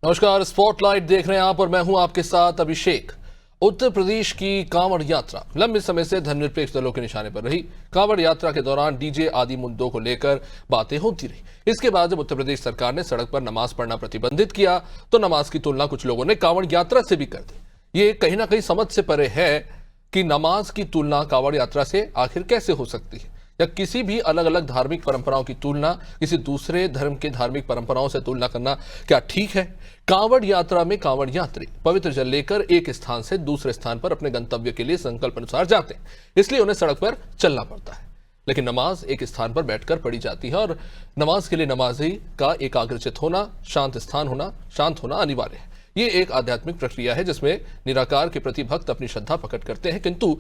नमस्कार, स्पॉटलाइट देख रहे हैं आप और मैं हूं आपके साथ अभिषेक। उत्तर प्रदेश की कांवड़ यात्रा लंबे समय से धर्मनिरपेक्ष दलों के निशाने पर रही। कांवड़ यात्रा के दौरान डीजे आदि मुद्दों को लेकर बातें होती रही। इसके बाद जब उत्तर प्रदेश सरकार ने सड़क पर नमाज पढ़ना प्रतिबंधित किया तो नमाज की तुलना कुछ लोगों ने कांवड़ यात्रा से भी कर दी। ये कहीं ना कहीं समझ से परे है कि नमाज की तुलना कांवड़ यात्रा से आखिर कैसे हो सकती है, या किसी भी अलग अलग धार्मिक परंपराओं की तुलना किसी दूसरे धर्म के धार्मिक परंपराओं से तुलना करना क्या ठीक है? कांवड़ यात्रा में कांवड़ यात्री पवित्र जल लेकर एक स्थान से दूसरे स्थान पर अपने गंतव्य के लिए संकल्प अनुसार जाते हैं, इसलिए उन्हें सड़क पर चलना पड़ता है। लेकिन नमाज एक स्थान पर बैठकर पढ़ी जाती है और नमाज के लिए नमाजी का एकाग्रचित होना, शांत होना अनिवार्य है। ये एक आध्यात्मिक प्रक्रिया है जिसमें निराकार के प्रति भक्त अपनी श्रद्धा प्रकट करते हैं। किंतु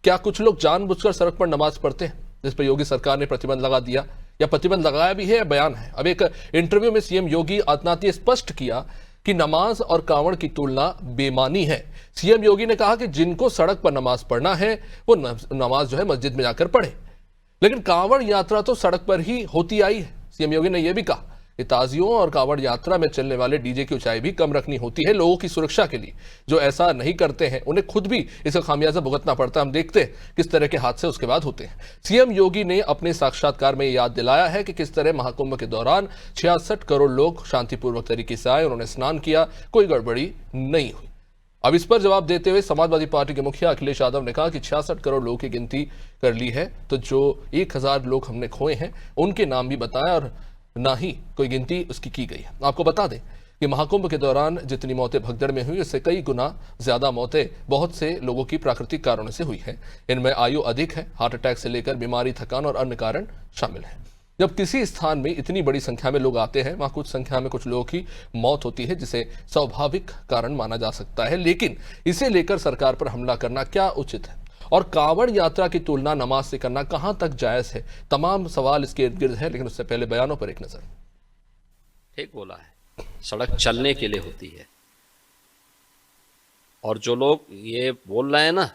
क्या कुछ लोग जानबूझकर सड़क पर नमाज पढ़ते हैं, जिस पर योगी सरकार ने प्रतिबंध लगा दिया, या प्रतिबंध लगाया भी है या बयान है? अब एक इंटरव्यू में सीएम योगी आदित्यनाथ ने स्पष्ट किया कि नमाज और कांवड़ की तुलना बेमानी है। सीएम योगी ने कहा कि जिनको सड़क पर नमाज पढ़ना है वो नमाज जो है मस्जिद में जाकर पढ़े, लेकिन कांवड़ यात्रा तो सड़क पर ही होती आई है। सीएम योगी ने यह भी कहा कि ताजियों और कांवड़ यात्रा में चलने वाले डीजे की ऊंचाई भी कम रखनी होती है लोगों की सुरक्षा के लिए। जो ऐसा नहीं करते हैं उन्हें खुद भी इसका खामियाजा भुगतना पड़ता है। हम देखते हैं किस तरह के हादसे उसके बाद होते हैं। सीएम योगी ने अपने साक्षात्कार में याद दिलाया है कि किस तरह महाकुंभ के दौरान 66 करोड़ लोग शांतिपूर्वक तरीके से आए, उन्होंने स्नान किया, कोई गड़बड़ी नहीं हुई। अब इस पर जवाब देते हुए समाजवादी पार्टी के मुखिया अखिलेश यादव ने कहा कि 66 करोड़ लोगों की गिनती कर ली है तो जो 1000 लोग हमने खोए हैं उनके नाम भी बताएं और ना ही कोई गिनती उसकी की गई है। आपको बता दें कि महाकुंभ के दौरान जितनी मौतें भगदड़ में हुई उससे कई गुना ज्यादा मौतें बहुत से लोगों की प्राकृतिक कारणों से हुई है। इनमें आयु अधिक है, हार्ट अटैक से लेकर बीमारी, थकान और अन्य कारण शामिल हैं। जब किसी स्थान में इतनी बड़ी संख्या में लोग आते हैं, वहां कुछ संख्या में कुछ लोगों की मौत होती है, जिसे स्वाभाविक कारण माना जा सकता है, लेकिन इसे लेकर सरकार पर हमला करना क्या उचित है? और कांवड़ यात्रा की तुलना नमाज से करना कहां तक जायज है? तमाम सवाल इसके इर्द गिर्द है, लेकिन उससे पहले बयानों पर एक नजर। ठीक बोला है, सड़क चलने के लिए होती है, और जो लोग ये बोल रहे हैं ना,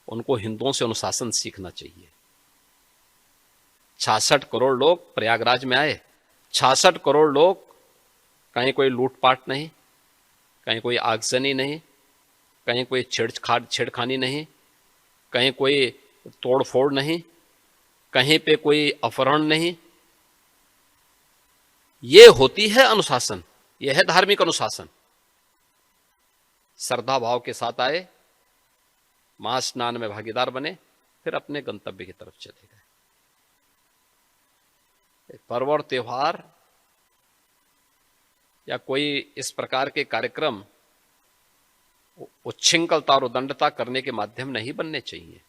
उनको हिंदुओं से अनुशासन सीखना चाहिए। 66 करोड़ लोग प्रयागराज में आए, 66 करोड़ लोग, कहीं कोई लूटपाट नहीं, कहीं कोई आगजनी नहीं, कहीं कोई छेड़खानी नहीं, कहीं कोई तोड़फोड़ नहीं, कहीं पे कोई अपहरण नहीं। ये होती है अनुशासन, ये है धार्मिक अनुशासन। श्रद्धा भाव के साथ आए, महास्नान में भागीदार बने, फिर अपने गंतव्य की तरफ चले गए। पर्व और त्योहार या कोई इस प्रकार के कार्यक्रम उच्छृंखलता और उदंडता करने के माध्यम नहीं बनने चाहिए।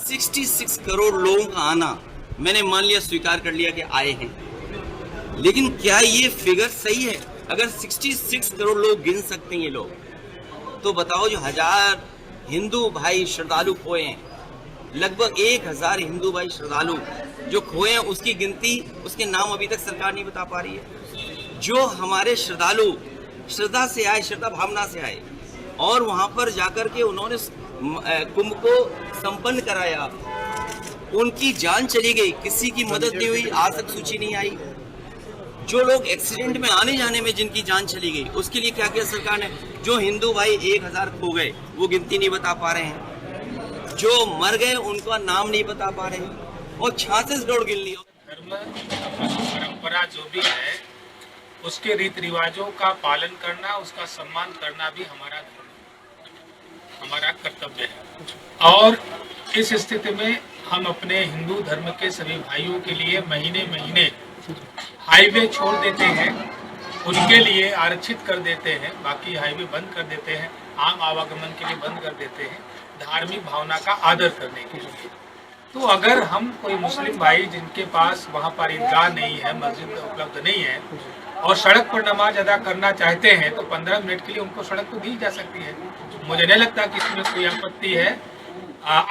66 करोड़ लोगों का आना मैंने मान लिया, स्वीकार कर लिया कि आए हैं, लेकिन क्या ये फिगर सही है? अगर 66 करोड़ लोग गिन सकते हैं ये लोग, तो बताओ जो 1000 हिंदू भाई श्रद्धालु खोए हैं, लगभग 1000 हिंदू भाई श्रद्धालु जो खोए हैं, उसकी गिनती, उसके नाम अभी तक सरकार नहीं बता पा रही है। जो हमारे श्रद्धालु श्रद्धा से आए, श्रद्धा भावना से आए और वहां पर जाकर के उन्होंने कुंभ को संपन्न कराया, उनकी जान चली गई, किसी की मदद नहीं हुई, आज तक सूची नहीं आई। जो लोग एक्सीडेंट में आने जाने में जिनकी जान चली गई, उसके लिए क्या किया सरकार ने? जो हिंदू भाई 1000 खो गए, वो गिनती नहीं बता पा रहे हैं, जो मर गए उनका नाम नहीं बता पा रहे हैं, और 66 करोड़ गिन लिया। धर्म परंपरा जो भी है, उसके रीति रिवाजों का पालन करना, उसका सम्मान करना भी हमारा धर्म, हमारा कर्तव्य है। और इस स्थिति में हम अपने हिंदू धर्म के सभी भाइयों के लिए महीने महीने हाईवे छोड़ देते हैं, उनके लिए आरक्षित कर देते हैं, बाकी हाईवे बंद कर देते हैं, आम आवागमन के लिए बंद कर देते हैं, धार्मिक भावना का आदर करने के लिए। तो अगर हम कोई मुस्लिम भाई जिनके पास वहाँ पर ईदगाह नहीं है, मस्जिद उपलब्ध नहीं है, और सड़क पर नमाज अदा करना चाहते हैं, तो 15 मिनट के लिए उनको सड़क तो दी जा सकती है। मुझे नहीं लगता कि इसमें कोई आपत्ति है।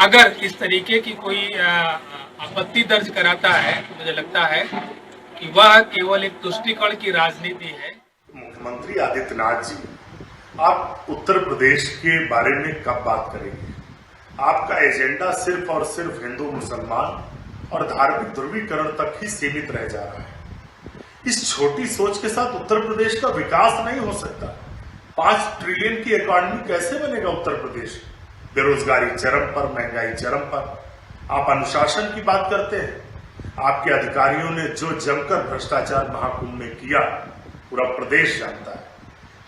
अगर इस तरीके की कोई आपत्ति दर्ज कराता है, तो मुझे लगता है कि वह केवल एक तुष्टीकरण की राजनीति है। मुख्यमंत्री आदित्यनाथ जी, आप उत्तर प्रदेश के बारे में कब बात करेंगे? आपका एजेंडा सिर्फ और सिर्फ हिंदू मुसलमान और धार्मिक ध्रुवीकरण तक ही सीमित रह जा रहा है। इस छोटी सोच के साथ उत्तर प्रदेश का विकास नहीं हो सकता। 5 ट्रिलियन की इकॉनमी कैसे बनेगा उत्तर प्रदेश? बेरोजगारी चरम पर, महंगाई चरम पर। आप अनुशासन की बात करते हैं। आपके अधिकारियों ने जो जमकर भ्रष्टाचार महाकुंभ में किया पूरा प्रदेश जानता है।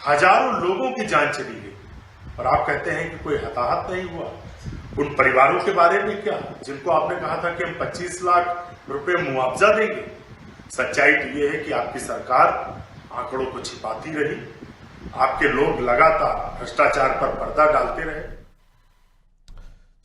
हजारों लोगों की जान चली गई और आप कहते हैं कि कोई हताहत नहीं हुआ। उन परिवारों के बारे में क्या जिनको आपने कहा था कि हम 25 लाख रुपए मुआवजा देंगे? सच्चाई तो ये है कि आपकी सरकार आंकड़ों को छिपाती रही। आपके लोग लगातार भ्रष्टाचार पर पर्दा डालते रहे।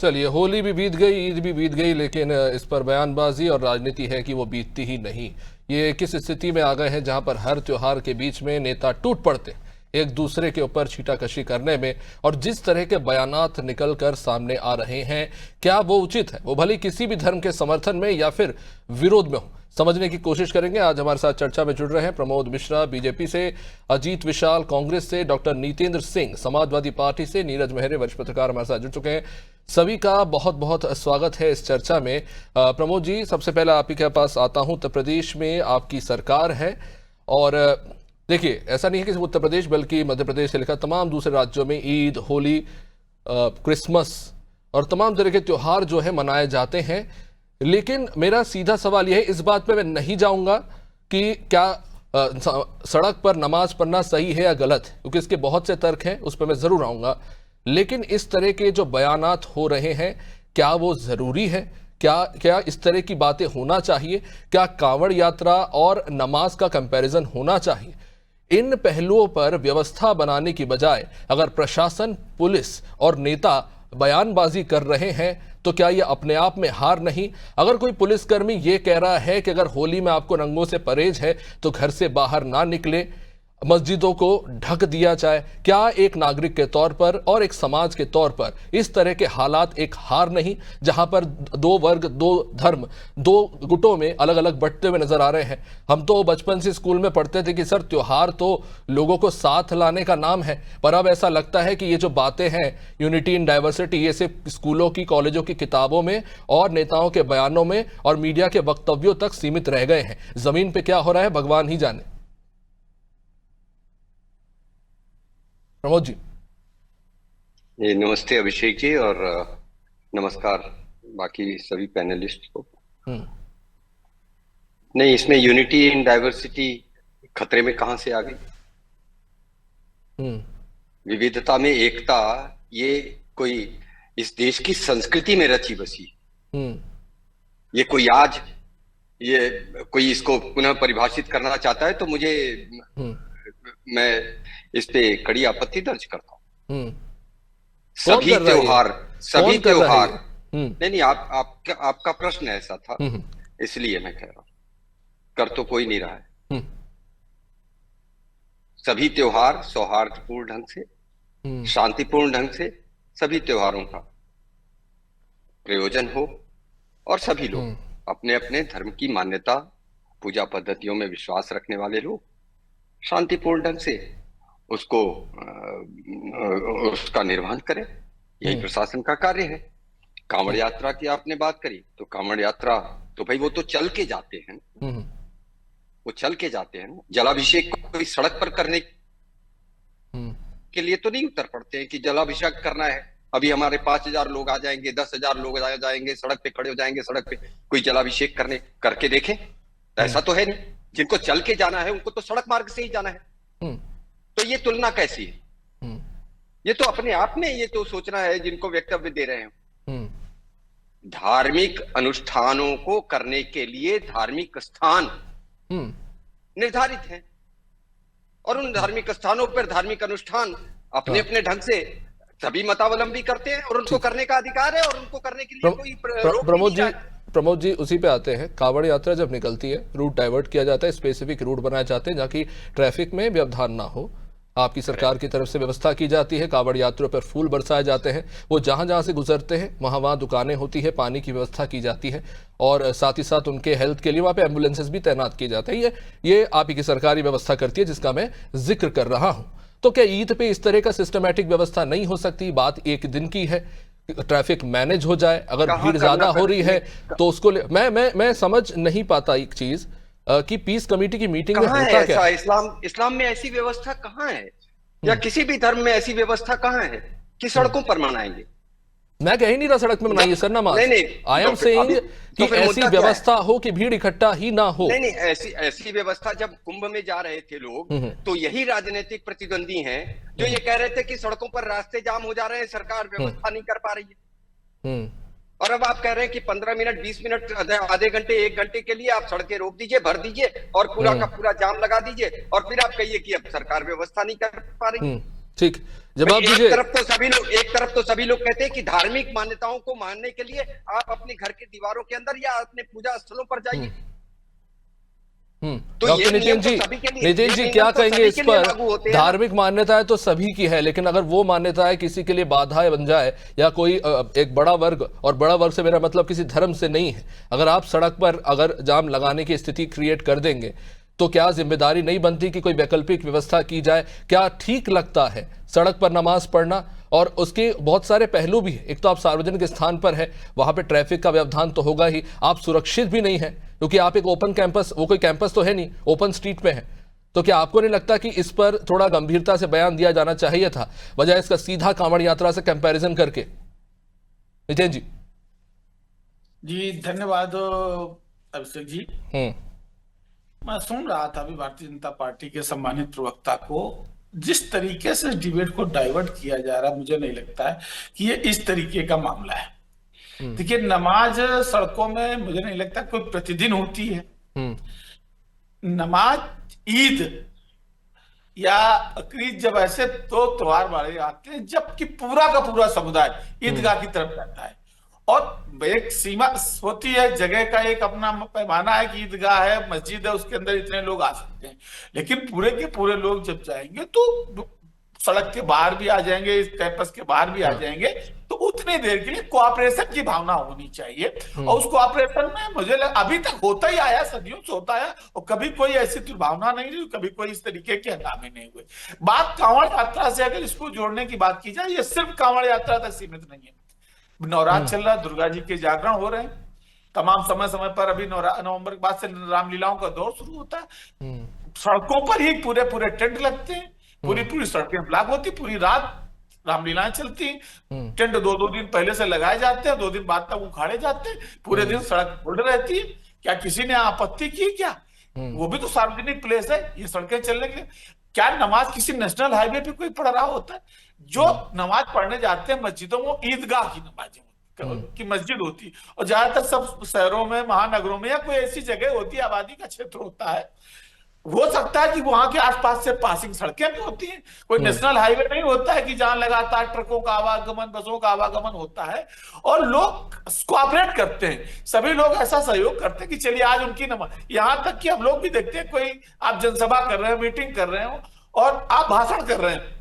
चलिए, होली भी बीत गई, ईद भी बीत गई, लेकिन इस पर बयानबाजी और राजनीति है कि वो बीतती ही नहीं। ये किस स्थिति में आ गए हैं जहां पर हर त्योहार के बीच में नेता टूट पड़ते एक दूसरे के ऊपर छीटाकशी करने में, और जिस तरह के बयानात निकलकर सामने आ रहे हैं, क्या वो उचित है? वो भले किसी भी धर्म के समर्थन में या फिर विरोध में हो, समझने की कोशिश करेंगे। आज हमारे साथ चर्चा में जुड़ रहे हैं प्रमोद मिश्रा बीजेपी से, अजीत विशाल कांग्रेस से, डॉक्टर नीतेंद्र सिंह समाजवादी पार्टी से, नीरज मेहरे वरिष्ठ पत्रकार हमारे साथ जुड़ चुके हैं। सभी का बहुत बहुत स्वागत है इस चर्चा में। प्रमोद जी, सबसे पहले आप ही के पास आता हूं। उत्तर प्रदेश में आपकी सरकार है और देखिए, ऐसा नहीं है कि सिर्फ उत्तर प्रदेश बल्कि मध्य प्रदेश से लेकर तमाम दूसरे राज्यों में ईद, होली, क्रिसमस और तमाम तरह के त्योहार जो है मनाए जाते हैं। लेकिन मेरा सीधा सवाल यह है, इस बात पे मैं नहीं जाऊंगा कि क्या सड़क पर नमाज पढ़ना सही है या गलत है, क्योंकि इसके बहुत से तर्क हैं, उस पर मैं जरूर आऊंगा। लेकिन इस तरह के जो बयानात हो रहे हैं, क्या वो जरूरी है? क्या इस तरह की बातें होना चाहिए? क्या कांवड़ यात्रा और नमाज का कंपैरिजन होना चाहिए? इन पहलुओं पर व्यवस्था बनाने की बजाय अगर प्रशासन, पुलिस और नेता बयानबाजी कर रहे हैं तो क्या यह अपने आप में हार नहीं? अगर कोई पुलिसकर्मी यह कह रहा है कि अगर होली में आपको रंगों से परहेज है तो घर से बाहर ना निकले, मस्जिदों को ढक दिया जाए, क्या एक नागरिक के तौर पर और एक समाज के तौर पर इस तरह के हालात एक हार नहीं, जहां पर दो वर्ग, दो धर्म, दो गुटों में अलग अलग बंटते हुए नजर आ रहे हैं? हम तो बचपन से स्कूल में पढ़ते थे कि सर त्योहार तो लोगों को साथ लाने का नाम है, पर अब ऐसा लगता है कि ये जो बातें हैं यूनिटी इन डाइवर्सिटी, ये सिर्फ स्कूलों की, कॉलेजों की किताबों में और नेताओं के बयानों में और मीडिया के वक्तव्यों तक सीमित रह गए हैं। जमीन पे क्या हो रहा है भगवान ही जाने। प्रमोद जी। नमस्ते अभिषेक जी, और नमस्कार बाकी सभी पैनलिस्ट को। नहीं, इसमें यूनिटी इन डाइवर्सिटी खतरे में कहां से आ गई? विविधता में एकता, ये कोई इस देश की संस्कृति में रची बसी। ये कोई आज ये कोई इसको पुनः परिभाषित करना चाहता है तो मुझे मैं इस पे कड़ी आपत्ति दर्ज करता हूं। सभी त्योहार नहीं, आपका प्रश्न ऐसा था, इसलिए मैं कह रहा हूं, कर तो कोई नहीं रहा है। सभी त्योहार सौहार्दपूर्ण ढंग से, शांतिपूर्ण ढंग से सभी त्योहारों का प्रयोजन हो और सभी लोग अपने अपने धर्म की मान्यता, पूजा पद्धतियों में विश्वास रखने वाले लोग शांतिपूर्ण ढंग से उसको उसका निर्वहन करें। यही प्रशासन का कार्य है। कांवड़ यात्रा की आपने बात करी, तो कांवड़ यात्रा तो भाई वो तो चल के जाते हैं, वो चल के जाते हैं। जलाभिषेक कोई सड़क पर करने के लिए तो नहीं उतर पड़ते हैं कि जलाभिषेक करना है, अभी हमारे 5000 लोग आ जाएंगे, 10,000 लोग आ जाएंगे, सड़क पे खड़े हो जाएंगे, सड़क पे कोई जलाभिषेक करके देखें। ऐसा तो है नहीं। जिनको चल के जाना है उनको तो सड़क मार्ग से ही जाना है। तो ये तुलना कैसी है? ये तो अपने आप में ये तो सोचना है जिनको वक्तव्य दे रहे हैं। धार्मिक अनुष्ठानों को करने के लिए धार्मिक स्थान निर्धारित हैं और उन धार्मिक स्थानों पर धार्मिक अनुष्ठान अपने अपने ढंग से सभी मतावलंबी करते हैं और उनको करने का अधिकार है और उनको करने के लिए कोई प्रमोद जी उसी पे आते हैं। कांवड़ यात्रा जब निकलती है, रूट डाइवर्ट किया जाता है, स्पेसिफिक रूट बनाए जाते हैं जहाँ की ट्रैफिक में व्यवधान ना हो। आपकी सरकार की तरफ से व्यवस्था की जाती है, कांवड़ यात्रियों पर फूल बरसाए जाते हैं, वो जहां जहां से गुजरते हैं वहां दुकानें होती है, पानी की व्यवस्था की जाती है और साथ ही साथ उनके हेल्थ के लिए वहां पे एम्बुलेंसेस भी तैनात किए जाते हैं। ये आप ही की सरकारी व्यवस्था करती है जिसका मैं जिक्र कर रहा हूं। तो क्या ईद पे इस तरह का सिस्टमैटिक व्यवस्था नहीं हो सकती? बात एक दिन की है, ट्रैफिक मैनेज हो जाए। अगर भीड़ ज्यादा हो रही है तो उसको मैं समझ नहीं पाता एक चीज कि पीस कमेटी की मीटिंग में होता क्या? इस्लाम में ऐसी व्यवस्था कहाँ है? या किसी भी धर्म में ऐसी व्यवस्था कहाँ है कि सड़कों पर मनाएंगे? मैं कह ही नहीं रहा सड़क में बनाइए सर नमाज। नहीं, आई एम सेइंग कि फिर ऐसी मुद्दा क्या व्यवस्था हो कि भीड़ इकट्ठा ही ना हो। नहीं, ऐसी व्यवस्था जब कुंभ में जा रहे थे लोग, तो यही राजनीतिक प्रतिद्वंदी हैं जो ये कह रहे थे कि सड़कों पर रास्ते जाम हो जा रहे हैं, सरकार व्यवस्था नहीं कर पा रही है। और अब आप कह रहे हैं कि 15 मिनट 20 मिनट आधे घंटे 1 घंटे के लिए आप सड़कें रोक दीजिए, भर दीजिए और पूरा का पूरा जाम लगा दीजिए, और फिर आप कहिए कि अब सरकार व्यवस्था नहीं कर पा रही। ठीक, जवाब दीजिए। एक तरफ तो सभी लोग कहते हैं कि धार्मिक मान्यताओं को मानने के लिए आप अपने घर की दीवारों के अंदर या अपने पूजा स्थलों पर जाइए। तो डॉक्टर नितिन जी क्या कहेंगे इस पर? धार्मिक मान्यताएं तो सभी की है, लेकिन अगर वो मान्यताएं किसी के लिए बाधा बन जाए या कोई एक बड़ा वर्ग, और बड़ा वर्ग से मेरा मतलब किसी धर्म से नहीं है, अगर आप सड़क पर अगर जाम लगाने की स्थिति क्रिएट कर देंगे तो क्या जिम्मेदारी नहीं बनती कि कोई वैकल्पिक व्यवस्था की जाए? क्या ठीक लगता है सड़क पर नमाज पढ़ना? और उसके बहुत सारे पहलू भी है। एक तो आप सार्वजनिक स्थान पर है, वहां पे ट्रैफिक का व्यवधान तो होगा ही, आप सुरक्षित भी नहीं है क्योंकि आप एक ओपन कैंपस, वो कोई कैंपस तो है नहीं, ओपन स्ट्रीट पे है। तो क्या आपको नहीं लगता कि इस पर थोड़ा गंभीरता से बयान दिया जाना चाहिए था, बजाय इसका सीधा कांवड़ यात्रा से कंपैरिजन करके? नितिन जी धन्यवाद अभिषेक जी। मैं सुन रहा था अभी भारतीय जनता पार्टी के सम्मानित प्रवक्ता को, जिस तरीके से डिबेट को डाइवर्ट किया जा रहा है, मुझे नहीं लगता है कि ये इस तरीके का मामला है। देखिए, नमाज सड़कों में मुझे नहीं लगता कोई प्रतिदिन होती है। नमाज, ईद या बकरीद जब ऐसे दो त्योहार वाले आते हैं जबकि पूरा का पूरा समुदाय ईदगाह की तरफ जाता है, और एक सीमा होती है, जगह का एक अपना पैमाना है कि ईदगाह है, मस्जिद है, उसके अंदर इतने लोग आ सकते हैं। लेकिन पूरे के पूरे लोग जब जाएंगे तो सड़क के बाहर भी आ जाएंगे, इस कैंपस के बाहर भी आ जाएंगे, तो उतनी देर के लिए कोऑपरेशन की भावना होनी चाहिए। और उस कोऑपरेशन में मुझे अभी तक होता ही आया, सदियों से होता है, और कभी कोई ऐसी दुर्भावना नहीं रही, कभी कोई इस तरीके के हंगामे नहीं हुए। बात कांवड़ यात्रा से अगर इसको जोड़ने की बात की जाए, ये सिर्फ कांवड़ यात्रा तक सीमित नहीं है। नवरात्र चल रहा है, दुर्गा जी के जागरण हो रहे हैं तमाम समय समय पर। अभी नवंबर के बाद से रामलीलाओं का दौर शुरू होता है। सड़कों पर ही पूरे पूरे टेंट लगते हैं, पूरी पूरी सड़कें ब्लॉक होती, पूरी रात रामलीलाएं चलती। टेंट 2-2 दिन पहले से लगाए जाते हैं, 2 दिन बाद तक उखाड़े जाते हैं, पूरे दिन सड़क खुल रहती है। क्या किसी ने आपत्ति की? क्या वो भी तो सार्वजनिक प्लेस है, ये सड़कें चलने के लिए। क्या नमाज किसी नेशनल हाईवे पे कोई पढ़ रहा होता है? जो नमाज पढ़ने जाते हैं मस्जिदों में, ईदगाह की नमाज की मस्जिद होती, और ज्यादातर सब शहरों में, महानगरों में, या कोई ऐसी जगह होती है, आबादी का क्षेत्र होता है, हो सकता है कि वहां के आसपास से पासिंग सड़कें भी होती हैं। कोई नेशनल हाईवे नहीं होता है कि जहां लगातार ट्रकों का आवागमन, बसों का आवागमन होता है, और लोग कोऑपरेट करते हैं। सभी लोग ऐसा सहयोग करते हैं कि चलिए आज उनकी नमाज। यहां तक कि हम लोग भी देखते हैं, कोई आप जनसभा कर रहे हैं, मीटिंग कर रहे हो और आप भाषण कर रहे हैं,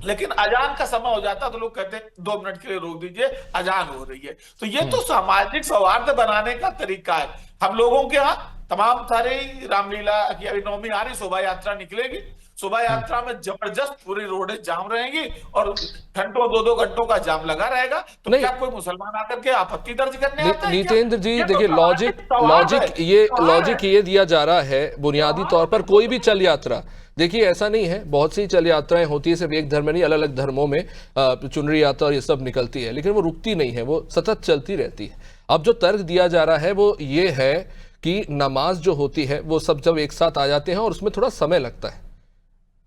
लेकिन अजान का समय हो जाता तो लोग कहते हैं 2 मिनट के लिए रोक दीजिए, अजान हो रही है। तो ये तो सामाजिक सौहार्द बनाने का तरीका है। हम लोगों के यहाँ तमाम सारे रामलीला की अभी नवमी आ रही, शोभा यात्रा निकलेगी, शोभा यात्रा में जबरदस्त पूरी रोडें जाम रहेंगी और घंटों 2-2 घंटों का जाम लगा रहेगा। तो क्या कोई मुसलमान आकर के आपत्ति दर्ज करने आता है? नितेंद्र जी देखिए, लॉजिक ये दिया जा रहा है बुनियादी तौर पर, कोई भी चल यात्रा, देखिए ऐसा नहीं है, बहुत सी चल यात्राएं होती है, सिर्फ एक धर्म में नहीं, अलग अलग धर्मों में चुनरी यात्रा और ये सब निकलती है, लेकिन वो रुकती नहीं है, वो सतत चलती रहती है। अब जो तर्क दिया जा रहा है वो ये है कि नमाज जो होती है वो सब जब एक साथ आ जाते हैं और उसमें थोड़ा समय लगता है,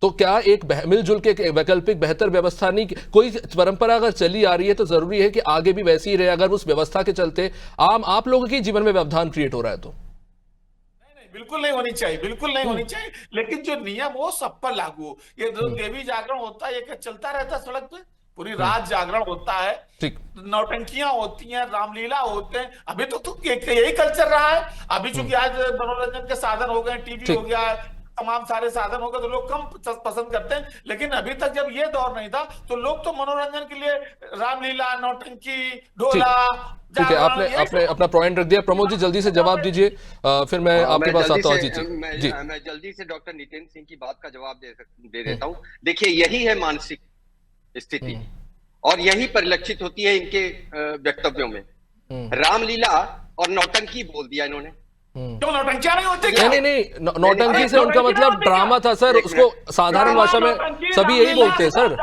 तो क्या एक मिलजुल के एक वैकल्पिक बेहतर व्यवस्था नहीं? कोई परंपरा अगर चली आ रही है तो जरूरी है कि आगे भी वैसी ही रहे। अगर उस व्यवस्था के चलते आप लोगों के जीवन में व्यवधान क्रिएट हो रहा है तो बिल्कुल नहीं होनी चाहिए, बिल्कुल नहीं होनी चाहिए। लेकिन जो नियम वो सब पर लागू हो। ये जो देवी जागरण होता है, ये चलता रहता है सड़क पे, पूरी रात जागरण होता है, नौटंकियां होती हैं, रामलीला होते हैं। अभी तो यही कल्चर रहा है। अभी चूंकि आज मनोरंजन के साधन हो गए, टीवी हो गया, तमाम सारे साधन हो गए, तो लोग कम पसंद करते हैं। लेकिन अभी तक जब ये दौर नहीं था तो लोग तो मनोरंजन के लिए रामलीला, नौटंकी, ढोला। ठीक है, आपने अपना पॉइंट रख दिया। प्रमोद जी जल्दी से जवाब दीजिए, फिर मैं आपके पास आता हूँ। जी, मैं जल्दी से डॉक्टर नितिन सिंह की बात का जवाब दे देता हूँ। देखिए, यही है मानसिक स्थिति और यही परिलक्षित होती है इनके वक्तव्यों में। रामलीला और नौटंकी बोल दिया इन्होंने, क्यों नौटंकियां नहीं होती क्या? नहीं, नौटंकी से उनका मतलब ड्रामा था सर, उसको साधारण भाषा में सभी यही बोलते हैं सर।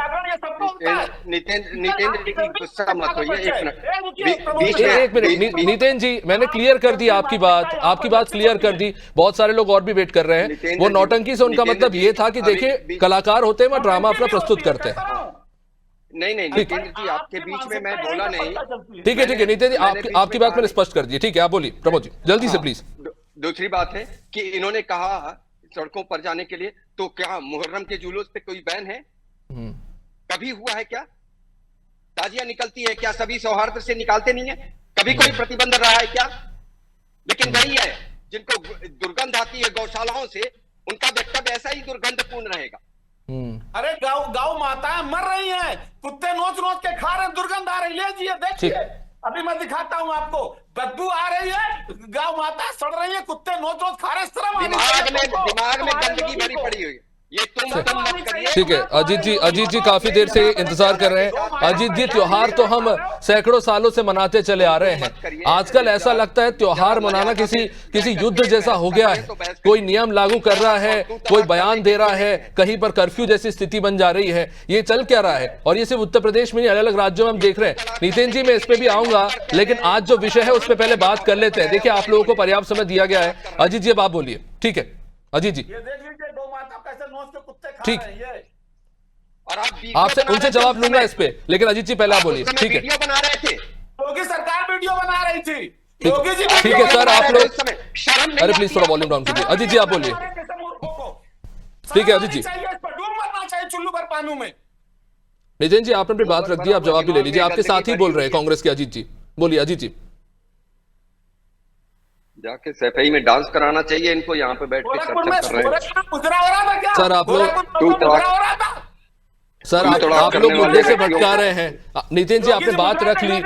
नितेंद्र जी गुस्सा मत होइए, एक मिनट नितेन जी, मैंने क्लियर कर दी आपकी बात क्लियर कर दी, बहुत सारे लोग और भी वेट कर रहे हैं। वो नौटंकी से उनका मतलब ये था कि देखिए कलाकार होते हैं, वह ड्रामा अपना प्रस्तुत करते हैं। नहीं नितेंद्र जी, आपके बीच में मैं बोला नहीं। ठीक है नितेन जी, आपकी बात मैंने स्पष्ट कर दी। ठीक है, आप बोलिए प्रमोद जी, जल्दी से प्लीज। दूसरी बात है कि इन्होंने कहा सड़कों पर जाने के लिए, तो क्या मुहर्रम के जुलूस पे कोई बैन है? कभी हुआ है क्या? ताजिया निकलती है क्या? सभी सौहार्द से निकालते नहीं है? कभी कोई प्रतिबंध रहा है क्या? लेकिन वही है, जिनको दुर्गंध आती है गौशालाओं से, उनका वक्तव्य ऐसा ही दुर्गंधपूर्ण रहेगा। अरे गौ माताएं मर रही हैं, कुत्ते नोच नोच के खा रहे हैं, दुर्गंध आ रही है। लीजिए देखिए, अभी मैं दिखाता हूं आपको, बदबू आ रही है, गौ माता सड़ रही है, कुत्ते नोच नोच खा रहे हैं। दिमाग में गंदगी भरी पड़ी हुई है। ये तुम मत करिए। ठीक है अजीत जी काफी देर से इंतजार कर रहे हैं। अजीत जी, त्योहार तो हम सैकड़ों सालों से मनाते चले आ रहे हैं। आजकल ऐसा लगता है त्योहार मनाना किसी युद्ध जैसा हो गया है। कोई नियम लागू कर रहा है, कोई बयान दे रहा है, कहीं पर कर्फ्यू जैसी स्थिति बन जा रही है। ये चल क्या रहा है? और ये सिर्फ उत्तर प्रदेश में नहीं, अलग अलग राज्यों में हम देख रहे हैं। नितिन जी, मैं इस पे भी आऊंगा, लेकिन आज जो विषय है उस पर पहले बात कर लेते हैं। देखिए, आप लोगों को पर्याप्त समय दिया गया है। अजीत जी, अब आप बोलिए। ठीक है अजीत जी, ठीक, और आपसे उनसे जवाब लूंगा इस पे, लेकिन अजीत जी पहले आप बोलिए। ठीक है, वीडियो बना रहे थे, योगी सरकार वीडियो बना रही थी। योगी जी, ठीक है सर, आप लोग अरे प्लीज थोड़ा वॉल्यूम डाउन कीजिए। अजीत जी आप बोलिए। ठीक है अजीत जी, चुल्लू भर पानी में। नितिन जी, आपने अपनी बात रख दी, आप जवाब भी ले लीजिए। आपके साथ ही बोल रहे हैं कांग्रेस के अजीत जी, बोलिए अजीत जी। जाके सफाई में डांस कराना चाहिए इनको, यहाँ पे बैठ के चर्चा कर रहे हैं। सर आप लोग आप लोग मुद्दे से भटका रहे हैं। नितिन जी, आपने बात रख ली,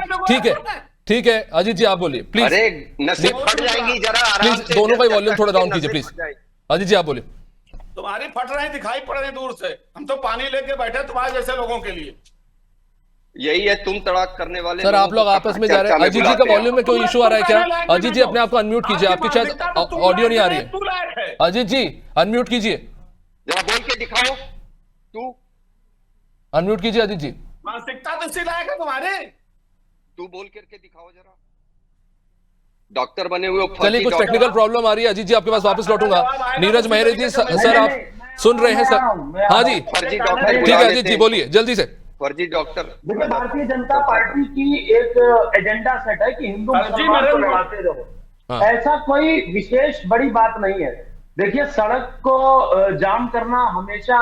ठीक है अजीत जी आप बोलिए प्लीज। अरे नसें फट जाएंगी, जरा प्लीज दोनों का वॉल्यूम थोड़ा डाउन कीजिए प्लीज। अजीत जी आप बोलिए। तुम्हारी फट रही दिखाई पड़ रही दूर से, हम तो पानी लेके बैठे तुम्हारे जैसे लोगों के लिए। यही है तुम तड़ाक करने वाले। सर आप लोग आपस में जा रहे हैं। अजीत जी का वॉल्यूम में कोई इशू आ रहा है क्या? अजीत जी अपने आप को अनम्यूट कीजिए, आपकी शायद ऑडियो नहीं आ रही है। अजीत जी अनम्यूट कीजिए, जरा बोल के दिखाओ। तू अनम्यूट कीजिए अजीत जी। मानसिकता तो इसी लायक है तुम्हारे। तू बोल करके दिखाओ जरा। डॉक्टर बने हुए, चलिए कुछ टेक्निकल प्रॉब्लम आ रही है। अजीत जी आपके पास वापस लौटूंगा। नीरज मेहरे जी, सर आप सुन रहे हैं सर? हाँ जी फर्जी डॉक्टर, ठीक है अजीत जी बोलिए जल्दी से। फर्जी डॉक्टर। देखिए, भारतीय जनता पार्टी की एक एजेंडा सेट है कि हिंदू मुसलमान को लड़ाते रहो। ऐसा कोई विशेष बड़ी बात नहीं है। देखिए, सड़क को जाम करना, हमेशा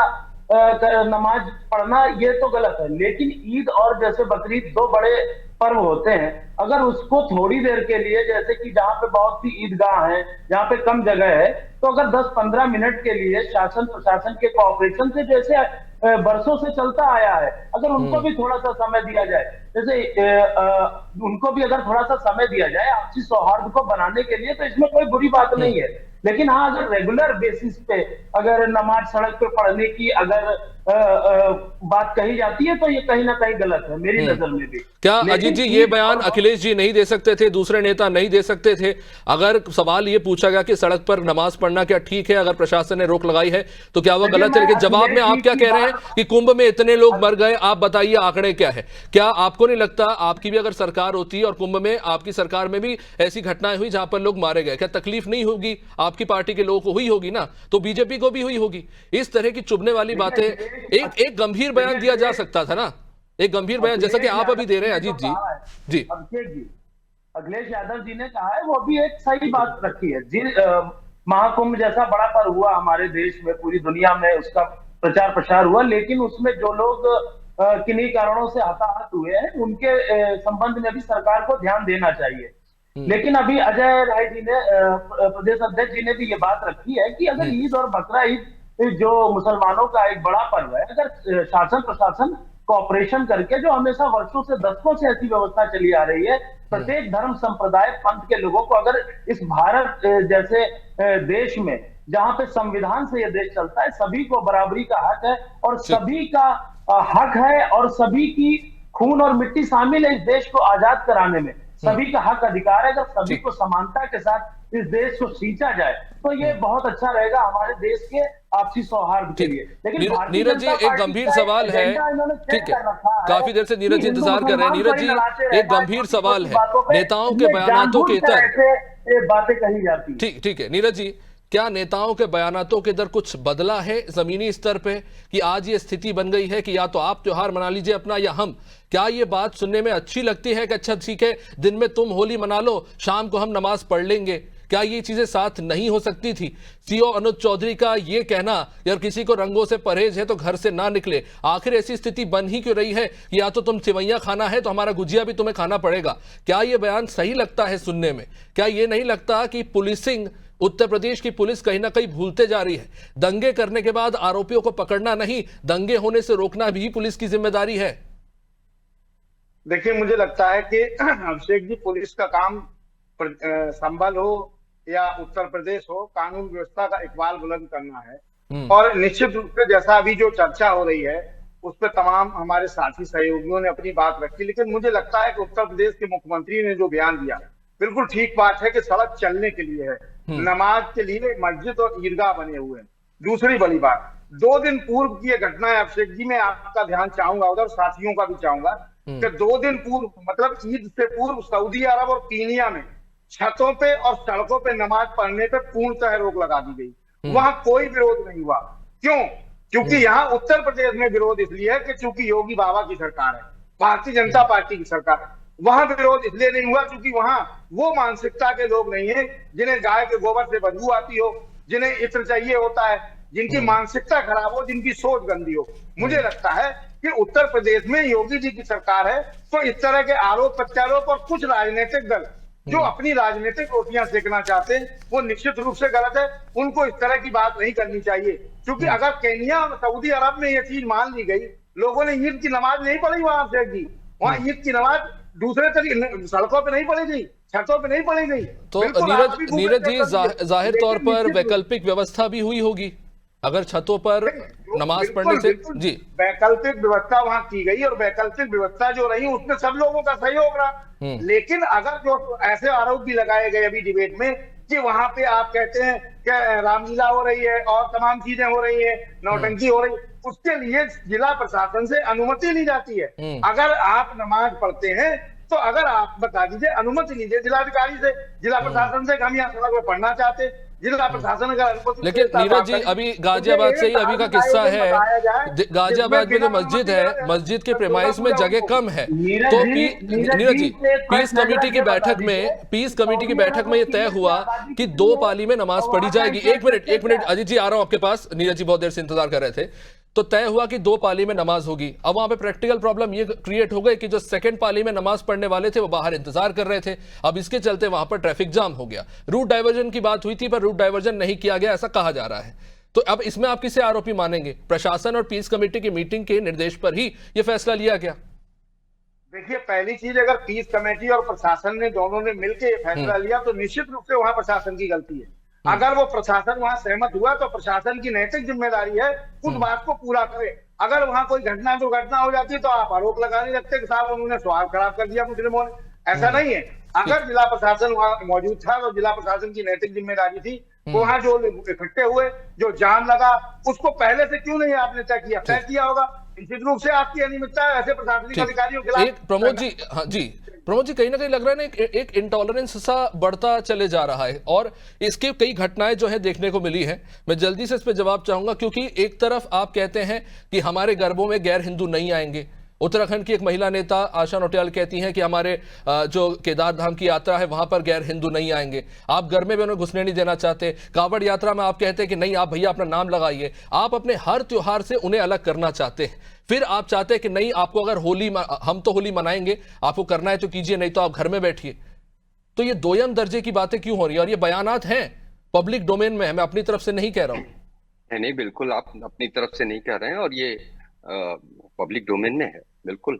नमाज पढ़ना, ये तो गलत है। लेकिन ईद और जैसे बकरीद दो बड़े पर्व होते हैं, अगर उसको थोड़ी देर के लिए, जैसे कि जहाँ पे बहुत सी ईदगाह हैं, जहाँ पे कम जगह है, तो अगर 10-15 मिनट के लिए शासन प्रशासन के कोऑपरेशन से, जैसे बरसों से चलता आया है, अगर उनको भी थोड़ा सा समय दिया जाए, जैसे उनको भी अगर थोड़ा सा समय दिया जाए आपसी सौहार्द को बनाने के लिए, तो इसमें कोई बुरी बात नहीं है। लेकिन हाँ, अगर रेगुलर बेसिस पे अगर नमाज सड़क पे पढ़ने की अगर बात कही जाती है, तो ये कहीं ना कहीं गलत है मेरी नजर में भी। क्या अजीत जी ये बयान अखिलेश जी नहीं दे सकते थे, दूसरे नेता नहीं दे सकते थे? अगर सवाल ये पूछा गया कि सड़क पर नमाज पढ़ना क्या ठीक है, अगर प्रशासन ने रोक लगाई है तो क्या वो गलत है? लेकिन जवाब में आप क्या कह रहे हैं कि कुंभ में इतने लोग मर गए, आप बताइए आंकड़े क्या है? क्या आपको नहीं लगता आपकी भी अगर सरकार होती और कुंभ में आपकी सरकार में भी ऐसी घटनाएं हुई जहां पर लोग मारे गए, क्या तकलीफ नहीं होगी? आपकी पार्टी के लोगों को हुई होगी ना, तो बीजेपी को भी हुई होगी। इस तरह की चुभने वाली बातें, एक गंभीर बयान दिया जा सकता था ना, एक गंभीर बयान जैसा कि आप अभी दे रहे हैं अजीत जी। जी अभिषेक जी, अखिलेश यादव जी ने कहा है, वो भी एक सही बात रखी है। जिन महाकुंभ जैसा बड़ा पर्व हुआ हमारे देश में, पूरी दुनिया में उसका प्रचार प्रसार हुआ, लेकिन उसमें जो लोग किन्हीं कारणों से हताहत हुए हैं, उनके संबंध में भी सरकार को ध्यान देना चाहिए। लेकिन अभी अजय राय जी ने, प्रदेश अध्यक्ष जी ने भी ये बात रखी है कि अगर ईद और बकरा ईद जो मुसलमानों का एक बड़ा पर्व है, अगर शासन प्रशासन कॉपरेशन करके, जो हमेशा वर्षों से, दशकों से ऐसी व्यवस्था चली आ रही है, प्रत्येक धर्म संप्रदाय पंथ के लोगों को अगर इस भारत जैसे देश में, जहां पे संविधान से यह देश चलता है, सभी को बराबरी का हक है और सभी का हक है और सभी की खून और मिट्टी शामिल है इस देश को आजाद कराने में। सभी का हक अधिकार है। अगर सभी को समानता के साथ इस देश को सींचा जाए तो ये बहुत अच्छा रहेगा हमारे देश के आपसी सौहार्द के लिए। लेकिन नीरज जी, एक गंभीर सवाल है, ठीक है, काफी देर से नीरज जी इंतजार कर रहे हैं। नीरज जी, एक गंभीर सवाल है, नेताओं के बयानों के इतर बातें कही जाती है। ठीक है नीरज जी, क्या नेताओं के बयानों के इधर कुछ बदला है जमीनी स्तर पे कि आज ये स्थिति बन गई है कि या तो आप त्योहार मना लीजिए अपना या हम? क्या ये बात सुनने में अच्छी लगती है कि अच्छा ठीक है, दिन में तुम होली मना लो, शाम को हम नमाज पढ़ लेंगे? क्या ये चीजें साथ नहीं हो सकती थी? सीओ अनुज चौधरी का ये कहना, यार किसी को रंगों से परहेज है तो घर से ना निकले, आखिर ऐसी स्थिति बन ही क्यों रही है? या तो तुम सिवैया खाना है तो हमारा गुजिया भी तुम्हें खाना पड़ेगा। क्या ये बयान सही लगता है सुनने में? क्या ये नहीं लगता कि पुलिसिंग, उत्तर प्रदेश की पुलिस कहीं ना कहीं भूलते जा रही है? दंगे करने के बाद आरोपियों को पकड़ना नहीं, दंगे होने से रोकना भी पुलिस की जिम्मेदारी है। देखिए, मुझे लगता है कि अभिषेक जी, पुलिस का काम संभल हो या उत्तर प्रदेश हो, कानून व्यवस्था का इकबाल बुलंद करना है। और निश्चित रूप से जैसा अभी जो चर्चा हो रही है उस पर तमाम हमारे साथी सहयोगियों ने अपनी बात रखी, लेकिन मुझे लगता है कि उत्तर प्रदेश के मुख्यमंत्री ने जो बयान दिया बिल्कुल ठीक बात है कि सड़क चलने के लिए है, नमाज के लिए मस्जिद और ईदगाह बने हुए हैं। दूसरी बड़ी बात, 2 दिन पूर्व की ये घटना है अभिषेक जी, मैं आपका ध्यान चाहूंगा उधर, साथियों का भी चाहूंगा कि 2 दिन पूर्व, मतलब ईद से पूर्व, सऊदी अरब और कीनिया में छतों पे और सड़कों पे नमाज पढ़ने पे पूर्णतः रोक लगा दी गई। वहां कोई विरोध नहीं हुआ। क्यों? क्योंकि यहाँ उत्तर प्रदेश में विरोध इसलिए है कि चूंकि योगी बाबा की सरकार है, भारतीय जनता पार्टी की सरकार है। वहां विरोध इसलिए नहीं हुआ क्योंकि वहां वो मानसिकता के लोग नहीं है जिन्हें गाय के गोबर से बदबू आती हो, जिन्हें इत्र चाहिए होता है, जिनकी मानसिकता खराब हो, जिनकी सोच गंदी हो। मुझे लगता है कि उत्तर प्रदेश में योगी जी की सरकार है तो इस तरह के आरोप प्रत्यारोप और कुछ राजनीतिक दल जो अपनी राजनीतिक रोटियां सेकना चाहते हैं वो निश्चित रूप से गलत है। उनको इस तरह की बात नहीं करनी चाहिए, क्योंकि अगर केन्या और सऊदी अरब में ये चीज मान ली गई, लोगों ने ईद की नमाज नहीं पढ़ी वहां से जी, वहां ईद की नमाज दूसरे तरीके सड़कों पे नहीं पढ़ी गई, छतों पे नहीं पढ़ी गई। तो नीरज जी, जाहिर तौर पर वैकल्पिक व्यवस्था भी हुई होगी अगर छतों पर नमाज पढ़ने से। जी, वैकल्पिक व्यवस्था वहां की गई और वैकल्पिक व्यवस्था जो रही उसमें सब लोगों का सहयोग रहा। लेकिन अगर जो ऐसे आरोप भी लगाए गए अभी डिबेट में कि वहां पे आप कहते हैं कि रामलीला हो रही है और तमाम चीजें हो रही है, नौटंकी हो रही, उसके लिए जिला प्रशासन से अनुमति ली जाती है। अगर आप नमाज पढ़ते हैं तो अगर आप बता दीजिए, अनुमति लीजिए जिलाधिकारी से, जिला प्रशासन से, हम यहाँ सड़क में पढ़ना चाहते हैं, जिला प्रशासन अगर अनुमति। लेकिन नीरज जी, अभी गाजियाबाद से ही अभी का किस्सा है, गाजियाबाद में जो मस्जिद है, मस्जिद के प्रेमाइस में जगह कम है, तो नीरज जी, पीस कमेटी की बैठक में ये तय हुआ कि 2 पाली में नमाज पढ़ी जाएगी। एक मिनट अजीत जी, आ रहा हूं आपके पास। नीरज जी बहुत देर से इंतजार कर रहे थे। तो तय हुआ कि 2 पाली में नमाज होगी। अब वहां पे प्रैक्टिकल प्रॉब्लम ये क्रिएट हो गई कि जो सेकंड पाली में नमाज पढ़ने वाले थे वो बाहर इंतजार कर रहे थे। अब इसके चलते वहां पर ट्रैफिक जाम हो गया। रूट डाइवर्जन की बात हुई थी पर रूट डाइवर्जन नहीं किया गया, ऐसा कहा जा रहा है। तो अब इसमें आप किसे आरोपी मानेंगे? प्रशासन और पीस कमेटी की मीटिंग के निर्देश पर ही यह फैसला लिया गया? देखिए, पहली चीज, अगर पीस कमेटी और प्रशासन ने दोनों ने मिलकर फैसला लिया तो निश्चित रूप से वहां प्रशासन की गलती है। अगर वो प्रशासन वहां सहमत हुआ तो प्रशासन की नैतिक जिम्मेदारी है उस बात को पूरा करे। अगर वहां कोई घटना दुर्घटना हो जाती है तो आप आरोप लगाने लगते कि साहब उन्होंने स्वाद खराब कर दिया मुस्लिमों ने, ऐसा नहीं है। अगर जिला प्रशासन वहां मौजूद था तो जिला प्रशासन की नैतिक जिम्मेदारी थी, वहां जो इकट्ठे हुए, जो जाम लगा, उसको पहले से क्यों नहीं आपने तय किया होगा। निश्चित रूप से आपकी अनियमितता है ऐसे प्रशासनिक अधिकारियों के खिलाफ। प्रमोद जी, हाँ जी, प्रमोद जी, कहीं ना कहीं लग रहा है ना एक इंटॉलरेंस सा बढ़ता चले जा रहा है और इसके कई घटनाएं जो है देखने को मिली है। मैं जल्दी से इस पर जवाब चाहूंगा, क्योंकि एक तरफ आप कहते हैं कि हमारे गरबों में गैर हिंदू नहीं आएंगे। उत्तराखंड की एक महिला नेता आशा नोटियाल कहती हैं कि हमारे जो केदार धाम की यात्रा है वहां पर गैर हिंदू नहीं आएंगे। आप घर में भी उन्हें घुसने नहीं देना चाहते। कांवड़ यात्रा में आप कहते हैं कि नहीं, आप भैया अपना नाम लगाइए। आप अपने हर त्योहार से उन्हें अलग करना चाहते हैं। फिर आप चाहते हैं कि नहीं, आपको अगर हम तो होली मनाएंगे, आपको करना है तो कीजिए, नहीं तो आप घर में बैठिए। तो ये दोयम दर्जे की बातें क्यों हो रही है? और ये बयानात हैं, पब्लिक डोमेन में है, मैं अपनी तरफ से नहीं कह रहा हूं। नहीं, बिल्कुल आप अपनी तरफ से नहीं कह रहे हैं और ये पब्लिक डोमेन में है, बिल्कुल।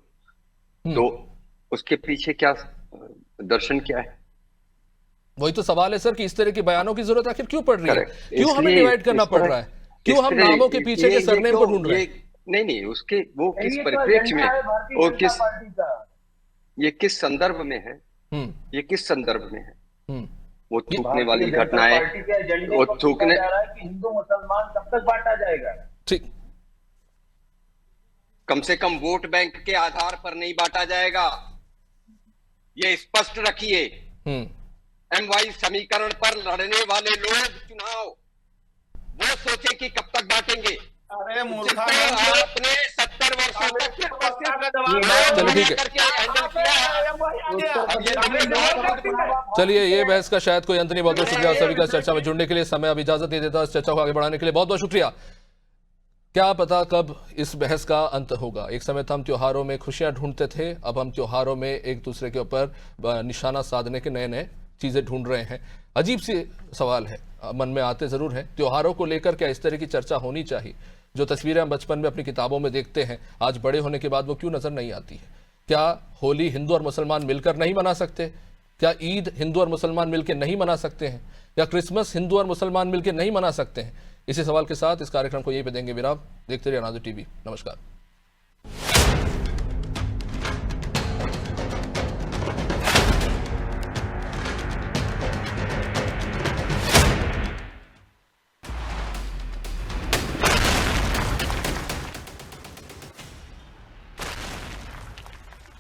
तो उसके पीछे क्या दर्शन क्या है? वही तो सवाल है सर कि इस तरह के बयानों की जरूरत आखिर क्यों पड़ रही है? क्यों हमें डिवाइड करना पड़ रहा है? क्यों हम नामों के पीछे के सरनेम को ढूंढ रहे हैं? नहीं, उसके वो किस परिप्रेक्ष्य में और ये किस संदर्भ में है ये किस संदर्भ में है? वो थूकने भारतीय वाली जनता घटनाएं, पार्टी के एजेंडे वो को थूकने, जा रहा है कि हिंदू मुसलमान कब तक बांटा जाएगा? ठीक, कम से कम वोट बैंक के आधार पर नहीं बांटा जाएगा, ये स्पष्ट रखिए। MY समीकरण पर लड़ने वाले लोग चुनाव वो सोचे कि कब तक बांटेंगे। अरे मूर्खा, आपने 70 वर्षों तक चलिए ठीक है, चलिए ये बहस का शायद कोई अंत नहीं। बहुत बहुत शुक्रिया सभी का चर्चा में जुड़ने के लिए। समय अब इजाजत नहीं देता, इस चर्चा को आगे बढ़ाने के लिए बहुत बहुत शुक्रिया। क्या पता कब इस बहस का अंत होगा। एक समय था हम त्योहारों में खुशियां ढूंढते थे, अब हम त्योहारों में एक दूसरे के ऊपर निशाना साधने के नए नए चीजें ढूंढ रहे हैं। अजीब सी सवाल है, मन में आते जरूर हैं। त्योहारों को लेकर क्या इस तरह की चर्चा होनी चाहिए? जो तस्वीरें हम बचपन में अपनी किताबों में देखते हैं, आज बड़े होने के बाद वो क्यों नजर नहीं आती है? क्या होली हिंदू और मुसलमान मिलकर नहीं मना सकते? क्या ईद हिंदू और मुसलमान मिलकर नहीं मना सकते हैं? या क्रिसमस हिंदू और मुसलमान मिलकर नहीं मना सकते हैं? इसी सवाल के साथ इस कार्यक्रम को यहीं पे देंगे विराम। देखते रहिए अनाज़ टीवी। नमस्कार।